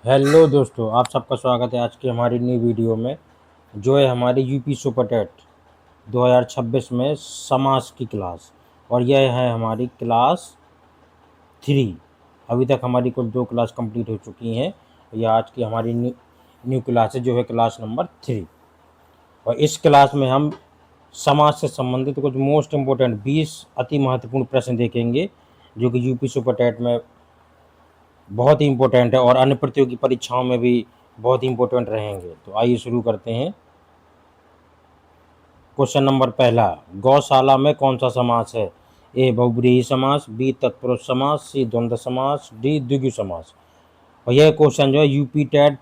Hello दोस्तों, आप सबका स्वागत है आज की हमारी नई वीडियो में। जो है हमारी यूपी सुपर टेट 2026 में समास की क्लास। और यह है हमारी क्लास 3। अभी तक हमारी कुल 2 क्लास कंप्लीट हो चुकी हैं। यह आज की हमारी न्यू क्लास है, जो है क्लास नंबर 3। और इस क्लास में हम समाज से संबंधित कुछ मोस्ट इम्पोर्टेंट 20 अति महत्वपूर्ण प्रश्न देखेंगे, जो कि यूपी सुपर टेट में बहुत ही इम्पोर्टेंट है और अन्य प्रतियोगी परीक्षाओं में भी बहुत ही इम्पोर्टेंट रहेंगे। तो आइए शुरू करते हैं। क्वेश्चन नंबर पहला, गौशाला में कौन सा समास है? ए बहुब्रीहि समास, बी तत्पुरुष समास, सी द्वंद्व समास, डी द्विगु समास। और यह क्वेश्चन जो है यूपी टेट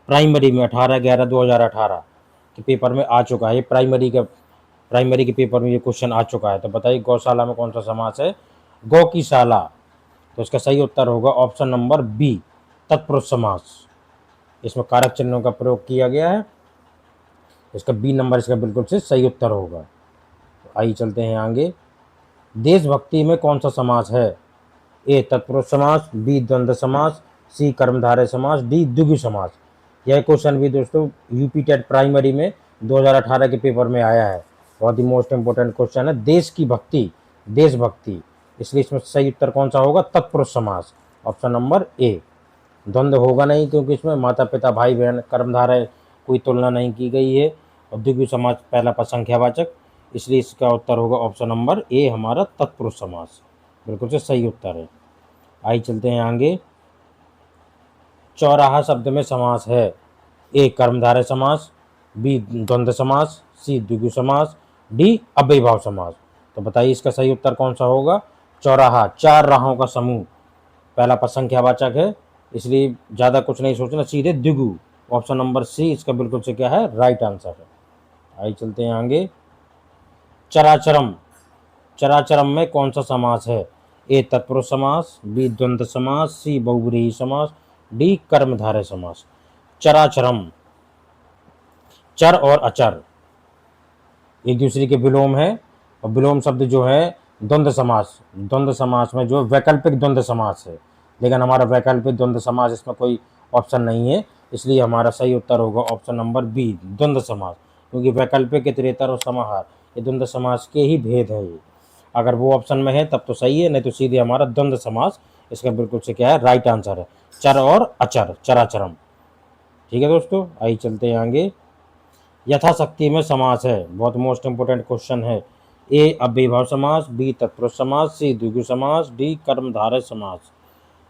प्राइमरी में 18/11/2018 के पेपर में आ चुका है। ये प्राइमरी के पेपर में ये क्वेश्चन आ चुका है। तो बताइए गौशाला में कौन सा समास है? गौ की शाला। तो इसका सही उत्तर होगा ऑप्शन नंबर बी, तत्पुरुष समास। इसमें कारक चिन्हों का प्रयोग किया गया है। इसका बी नंबर इसका बिल्कुल से सही उत्तर होगा। तो आइए चलते हैं आगे। देशभक्ति में कौन सा समास है? ए तत्पुरुष समास, बी द्वंद्व समास, सी कर्मधारय समास, डी द्विगु समास। यह क्वेश्चन भी दोस्तों यूपी टेट प्राइमरी में 2018 के पेपर में आया है। बहुत ही मोस्ट इंपोर्टेंट क्वेश्चन है। देश की भक्ति, देशभक्ति, इसलिए इसमें सही उत्तर कौन सा होगा? तत्पुरुष समास, ऑप्शन नंबर ए। द्वंद्व होगा नहीं, क्योंकि इसमें माता पिता भाई बहन कर्मधारय कोई तुलना नहीं की गई है। और द्विगु समास पहला पद संख्यावाचक, इसलिए इसका उत्तर होगा ऑप्शन नंबर ए, हमारा तत्पुरुष समास बिल्कुल से सही उत्तर है। आइए चलते हैं आगे। चौराहा शब्द में समास है। ए कर्मधारय समास, बी द्वंद्व समास, सी द्विगु समास, डी अव्ययीभाव समास। तो बताइए इसका सही उत्तर कौन सा होगा? चौराहा, चार राहों का समूह, पहला पद संख्यावाचक है, इसलिए ज़्यादा कुछ नहीं सोचना, सीधे द्विगु, ऑप्शन नंबर सी इसका बिल्कुल से क्या है? राइट आंसर है। आइए चलते हैं आगे। चराचरम, चराचरम में कौन सा समास है? ए तत्पुरुष समास, बी द्वंद्व समास, सी बहुब्रीहि समास, डी कर्मधारय समास। चराचरम, चर और अचर एक दूसरे के विलोम है। और विलोम शब्द जो है द्वंद्व समास, द्वंद्व समास में जो वैकल्पिक द्वंद्व समास है, लेकिन हमारा वैकल्पिक द्वंद्व समास इसमें कोई ऑप्शन नहीं है, इसलिए हमारा सही उत्तर होगा ऑप्शन नंबर बी, द्वंद्व समास। क्योंकि वैकल्पिक, इतरेतर और समाहार ये द्वंद्व समास के ही भेद है। ये अगर वो ऑप्शन में है तब तो सही है, नहीं तो सीधे हमारा द्वंद्व समास इसका बिल्कुल से क्या है? राइट आंसर है। चर और अचर, चराचरम। ठीक है दोस्तों, आइए चलते हैं आगे। यथाशक्ति में समास है, बहुत मोस्ट इंपोर्टेंट क्वेश्चन है। ए अव्ययीभाव समास, बी तत्पुरुष समास, सी द्विगु समास, डी कर्मधारय समास।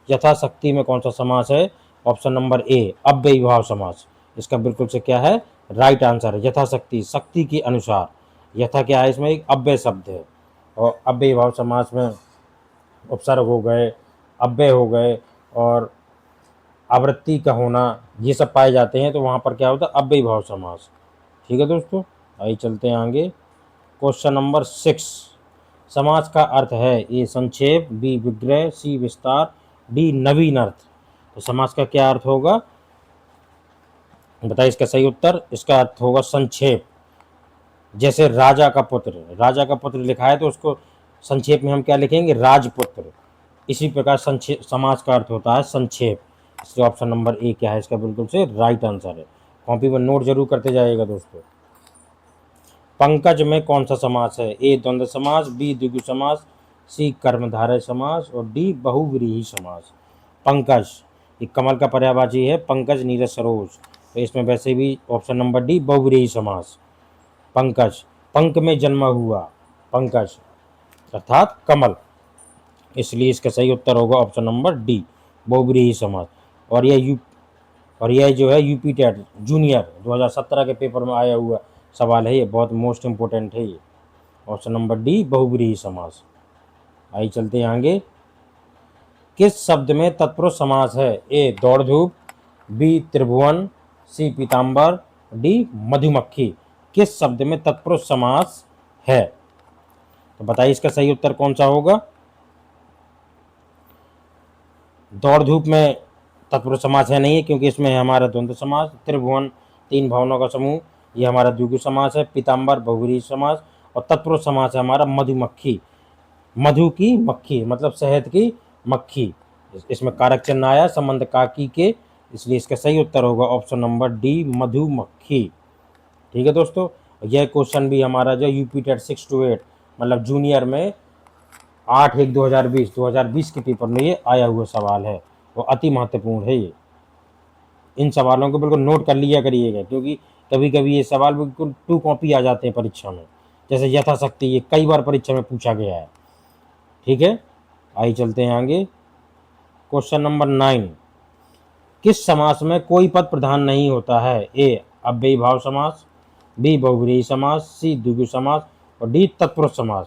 यथाशक्ति में कौन सा समास है? ऑप्शन नंबर ए, अव्ययीभाव समास इसका बिल्कुल से क्या है? राइट आंसर है। यथाशक्ति, शक्ति के अनुसार। यथा क्या है? इसमें एक अव्यय शब्द है। और अव्ययीभाव समास में उपसर्ग हो गए, अव्यय हो गए और आवृत्ति का होना, ये सब पाए जाते हैं, तो वहाँ पर क्या होता है? अव्ययीभाव समास। ठीक है दोस्तों, आइए चलते हैं आगे। क्वेश्चन नंबर 6, समास का अर्थ है? ए संक्षेप, बी विग्रह, सी विस्तार, डी नवीन अर्थ। तो समास का क्या अर्थ होगा? बताइए इसका सही उत्तर। इसका अर्थ होगा संक्षेप। जैसे राजा का पुत्र, राजा का पुत्र लिखा है तो उसको संक्षेप में हम क्या लिखेंगे? राजपुत्र। इसी प्रकार संक्षेप, समास का अर्थ होता है संक्षेप। इसलिए ऑप्शन नंबर ए क्या है? इसका बिल्कुल से राइट आंसर है। कॉपी में नोट जरूर करते जाइएगा दोस्तों। पंकज में कौन सा समास है? ए द्वंद्व समास, बी द्विगु समास, सी कर्मधारय समास और डी बहुव्रीहि समास। पंकज, ये कमल का पर्यायवाची है, पंकज नीरज सरोज, तो इसमें वैसे भी ऑप्शन नंबर डी, बहुव्रीहि समास। पंकज, पंक में जन्मा हुआ, पंकज अर्थात कमल, इसलिए इसका सही उत्तर होगा ऑप्शन नंबर डी, बहुव्रीहि समास। और यह जो है यूपी टेट जूनियर 2017 के पेपर में आया हुआ सवाल है। ये बहुत मोस्ट इंपोर्टेंट है। ये ऑप्शन नंबर डी, बहुब्रीहि समास। आइए चलते हैं आगे। किस शब्द में तत्पुरुष समास है? ए दौड़ धूप, बी त्रिभुवन, सी पीताम्बर, डी मधुमक्खी। किस शब्द में तत्पुरुष समास है? तो बताइए इसका सही उत्तर कौन सा होगा? दौड़ धूप में तत्पुरुष समास है नहीं, क्योंकि इसमें है हमारा द्वंद्व समास। त्रिभुवन, तीन भावनाओं का समूह, ये हमारा द्विगु समास है। पीताम्बर बहुव्रीहि समास। और तत्पुरुष समास है हमारा मधुमक्खी, मधु की मक्खी मतलब शहद की मक्खी। इसमें कारक चिन्ह आया, संबंध काकी के इसलिए इसका सही उत्तर होगा ऑप्शन नंबर डी, मधुमक्खी। ठीक है दोस्तों, यह क्वेश्चन भी हमारा जो यूपी टेट 6 to 8 मतलब जूनियर में 8/1/2020 के पेपर में ये आया हुआ सवाल है और अति महत्वपूर्ण है ये। इन सवालों को बिल्कुल नोट कर लिया करिएगा, क्योंकि कभी कभी ये सवाल बिल्कुल 2 कॉपी आ जाते हैं परीक्षा में, जैसे यथाशक्ति ये कई बार परीक्षा में पूछा गया है। ठीक है, आइए चलते हैं आगे। क्वेश्चन नंबर 9, किस समास में कोई पद प्रधान नहीं होता है? ए अव्ययी भाव समास, बी बहुव्रीहि समास, सी द्विगु समास और डी तत्पुरुष समास।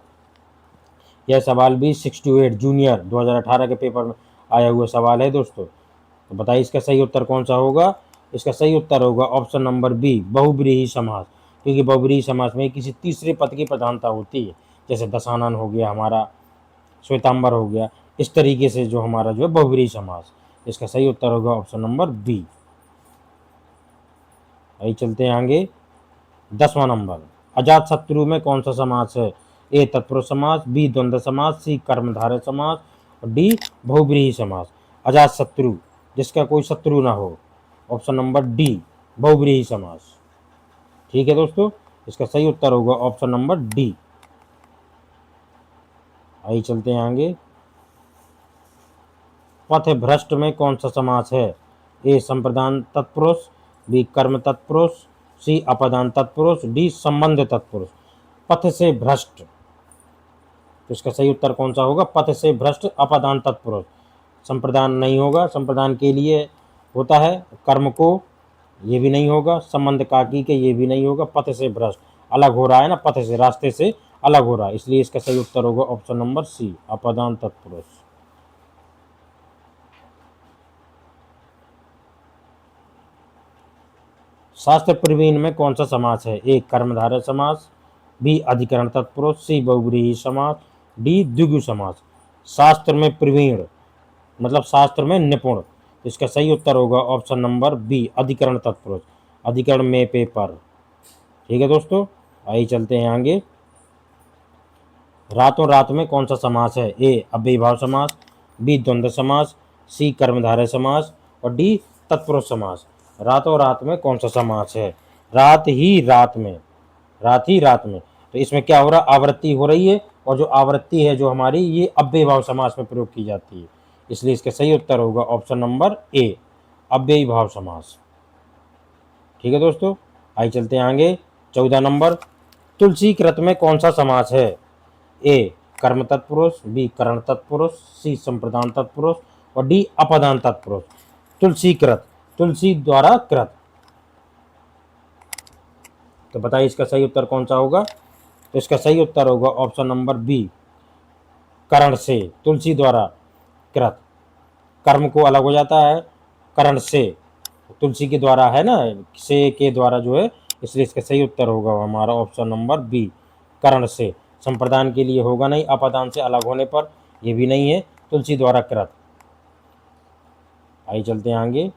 यह सवाल भी 6 to 8 जूनियर 2018 के पेपर में आया हुआ सवाल है दोस्तों। तो बताइए इसका सही उत्तर कौन सा होगा? इसका सही उत्तर होगा ऑप्शन नंबर बी, बहुव्रीहि समास, क्योंकि बहुव्रीहि समास में किसी तीसरे पद की प्रधानता होती है, जैसे दशानन हो गया हमारा, श्वेतांबर हो गया, इस तरीके से जो हमारा जो है बहुव्रीहि समास। इसका सही उत्तर होगा ऑप्शन नंबर बी। आइए चलते हैं आगे। 10वां नंबर, अजात शत्रु में कौन सा समास है? ए तत्पुरुष समास, बी द्वंद्व समास, सी कर्मधारय समास और डी बहुव्रीहि समास। अजात शत्रु, जिसका कोई शत्रु ना हो, ऑप्शन नंबर डी, बहुव्रीहि समास। ठीक है दोस्तों, इसका सही उत्तर होगा ऑप्शन नंबर डी। आइए चलते हैं आगे। पथभ्रष्ट में कौन सा समास है? ए संप्रदान तत्पुरुष, बी कर्म तत्पुरुष, सी अपदान तत्पुरुष, डी संबंध तत्पुरुष। पथ से भ्रष्ट, तो इसका सही उत्तर कौन सा होगा? पथ से भ्रष्ट अपदान तत्पुरुष। संप्रदान नहीं होगा, संप्रदान के लिए होता है, कर्म को ये भी नहीं होगा, संबंध काकी के ये भी नहीं होगा। पथ से भ्रष्ट अलग हो रहा है ना, पथ से रास्ते से अलग हो रहा है, इसलिए इसका सही उत्तर होगा ऑप्शन नंबर सी, अपदान तत्पुरुष। शास्त्र प्रवीण में कौन सा समास है? ए कर्मधारय समास, बी अधिकरण तत्पुरुष, सी बहुव्रीहि समास, डी द्विगु समास। शास्त्र में प्रवीण मतलब शास्त्र में निपुण, तो इसका सही उत्तर होगा ऑप्शन नंबर बी, अधिकरण तत्पुरुष, अधिकरण में पेपर। ठीक है दोस्तों, आइए चलते हैं आगे। रातों रात में कौन सा समास है? ए अव्ययी भाव समास, बी द्वंद्व समास, सी कर्मधारय समास और डी तत्पुरुष समास। रातों रात में कौन सा समास है? रात ही रात में, रात ही रात में, तो इसमें क्या हो रहा है? आवृत्ति हो रही है, और जो आवृत्ति है जो हमारी, ये अव्ययी भाव समास में प्रयोग की जाती है, इसलिए इसका सही उत्तर होगा ऑप्शन नंबर ए, अव्ययी भाव समास। ठीक है दोस्तों, आइए चलते हैं आगे। 14 नंबर, तुलसी कृत में कौन सा समास है? ए कर्म तत्पुरुष, बी करण तत्पुरुष, सी संप्रदान तत्पुरुष और डी अपदान तत्पुरुष। तुलसी कृत, तुलसी द्वारा कृत, तो बताइए इसका सही उत्तर कौन सा होगा? तो इसका सही उत्तर होगा ऑप्शन नंबर बी, करण से, तुलसी द्वारा कृत। कर्म को अलग हो जाता है करण से, तुलसी के द्वारा है ना, से के द्वारा जो है, इसलिए इसका सही उत्तर होगा हमारा ऑप्शन नंबर बी, करण से। संप्रदान के लिए होगा नहीं, अपदान से अलग होने पर ये भी नहीं है, तुलसी द्वारा कृत। आइए चलते हैं आगे।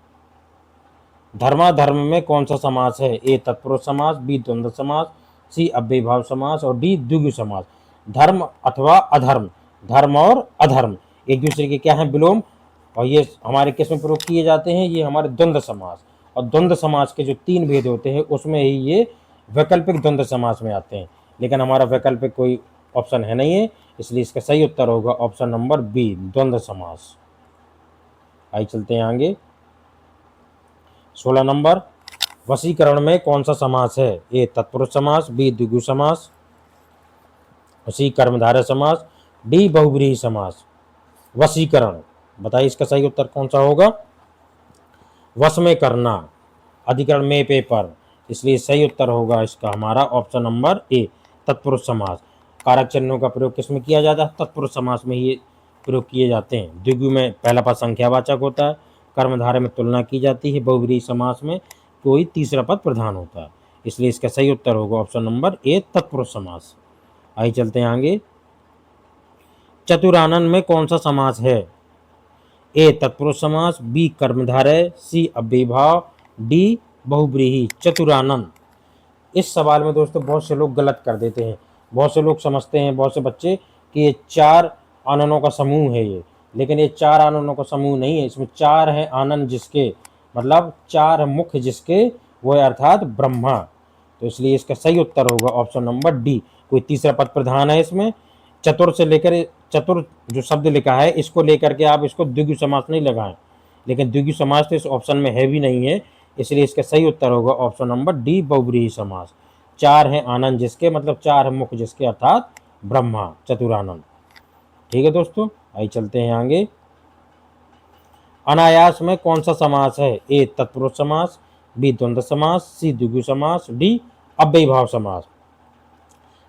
धर्माधर्म में कौन सा समास है? ए तत्पुरुष समास, बी द्वंद्व समास, सी अव्ययी भाव समास और डी द्विगु समास। धर्म अथवा अधर्म, धर्म और अधर्म एक दूसरे के क्या हैं? विलोम, और ये हमारे किस में प्रयोग किए जाते हैं? ये हमारे द्वंद्व समास, और द्वंद्व समास के जो 3 भेद होते हैं उसमें ही ये वैकल्पिक द्वंद्व समास में आते हैं, लेकिन हमारा वैकल्पिक कोई ऑप्शन है नहीं है, इसलिए इसका सही उत्तर होगा ऑप्शन नंबर बी, द्वंद्व समास। आइए चलते हैं आगे। 16 नंबर, वशीकरण में कौन सा समास है? ए तत्पुरुष समास, बी द्विगु समास, सी कर्मधारय समास, डी बहुव्रीहि समास। वशीकरण, बताइए इसका सही उत्तर कौन सा होगा? वश में करना, अधिकरण में पेपर, इसलिए सही उत्तर होगा इसका हमारा ऑप्शन नंबर ए, तत्पुरुष समास। कारक चिन्हों का प्रयोग किसमें किया जाता है? तत्पुरुष समास में ही प्रयोग किए जाते हैं। द्विगु में पहला पद संख्यावाचक होता है, कर्मधारय में तुलना की जाती है, बहुव्रीहि समास में कोई तीसरा पद प्रधान होता है, इसलिए इसका सही उत्तर होगा ऑप्शन नंबर ए, तत्पुरुष समास। आइए चलते हैं आगे। चतुरानन में कौन सा समास है? ए तत्पुरुष समास, बी कर्मधारय, सी अव्ययी भाव, डी बहुव्रीहि। चतुरानन, इस सवाल में दोस्तों बहुत से लोग गलत कर देते हैं, बहुत से लोग समझते हैं, बहुत से बच्चे, कि ये 4 आननों का समूह है ये, लेकिन ये 4 आननों का समूह नहीं है, इसमें 4 हैं आनन जिसके मतलब चार मुख जिसके वो अर्थात ब्रह्मा। तो इसलिए इसका सही उत्तर होगा ऑप्शन नंबर डी। कोई तीसरा पद प्रधान है इसमें। चतुर से लेकर चतुर जो शब्द लिखा है इसको लेकर के आप इसको द्विगु समास नहीं लगाएं, लेकिन द्विगु समास तो इस ऑप्शन में है भी नहीं है, इसलिए इसका सही उत्तर होगा ऑप्शन नंबर डी बहुव्रीहि समास। चार है आनंद जिसके, मतलब चार है मुख जिसके अर्थात ब्रह्मा चतुरानंद। ठीक है दोस्तों, आइए चलते हैं आगे। अनायास में कौन सा समास है? ए तत्पुरुष समास, बी द्वंद्व समास, सी द्विगु समास, डी अव्ययीभाव समास।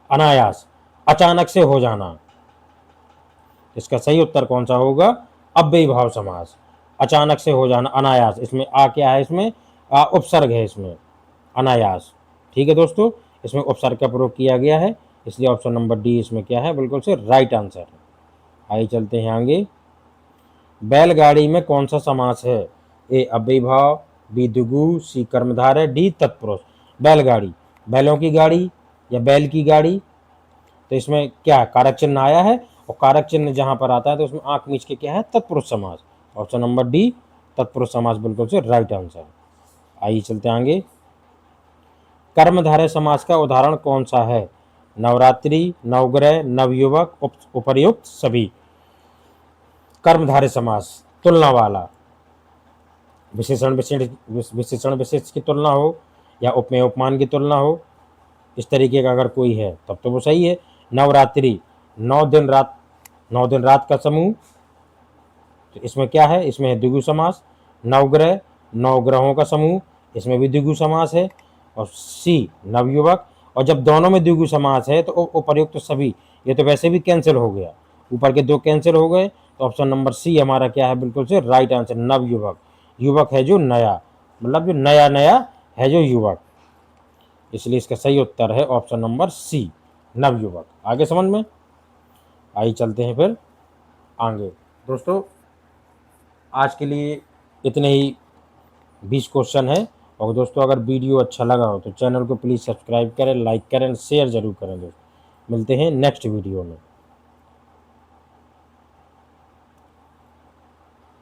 अनायास अचानक से हो जाना, इसका सही उत्तर कौन सा होगा? अव्ययीभाव समास। अचानक से हो जाना अनायास, इसमें आ क्या है? इसमें आ उपसर्ग है इसमें, अनायास। ठीक है दोस्तों, इसमें उपसर्ग का प्रयोग किया गया है, इसलिए ऑप्शन नंबर डी इसमें क्या है? बिल्कुल से राइट आंसर है। आइए चलते हैं आगे। बैलगाड़ी में कौन सा समास है? ए अव्ययीभाव, बी द्विगु, सी कर्मधारय, डी तत्पुरुष। बैलगाड़ी, बैलों की गाड़ी या बैल की गाड़ी, तो इसमें क्या कारक चिन्ह आया है, और कारक चिन्ह जहां पर आता है तो उसमें आंख मीच के क्या है? तत्पुरुष समास। ऑप्शन नंबर डी तत्पुरुष समास बिल्कुल से राइट आंसर। आइए चलते आगे। कर्मधारय समास का उदाहरण कौन सा है? नवरात्रि, नवग्रह, नवयुवक, उपर्युक्त सभी। कर्मधारय समास तुलना वाला, विशेषण विशेष की तुलना हो या उपमेय उपमान की तुलना हो, इस तरीके का अगर कोई है तब तो वो सही है। नवरात्रि 9 दिन रात का समूह, तो इसमें क्या है? इसमें है द्विगु समास। नवग्रह 9 ग्रहों का समूह, इसमें भी द्विगु समास है। और सी नवयुवक, और जब दोनों में द्विगु समास है तो उपर्युक्त तो सभी, ये तो वैसे भी कैंसिल हो गया, ऊपर के दो कैंसिल हो गए, तो ऑप्शन नंबर सी हमारा क्या है? बिल्कुल से राइट आंसर, नवयुवक। युवक है जो नया, मतलब जो नया नया है जो युवक, इसलिए इसका सही उत्तर है ऑप्शन नंबर सी नवयुवक। आगे समझ में? आइए चलते हैं फिर आगे। दोस्तों आज के लिए इतने ही 20 क्वेश्चन है, और दोस्तों अगर वीडियो अच्छा लगा हो तो चैनल को प्लीज़ सब्सक्राइब करें, लाइक करें, शेयर जरूर करें दोस्तों। मिलते हैं नेक्स्ट वीडियो में।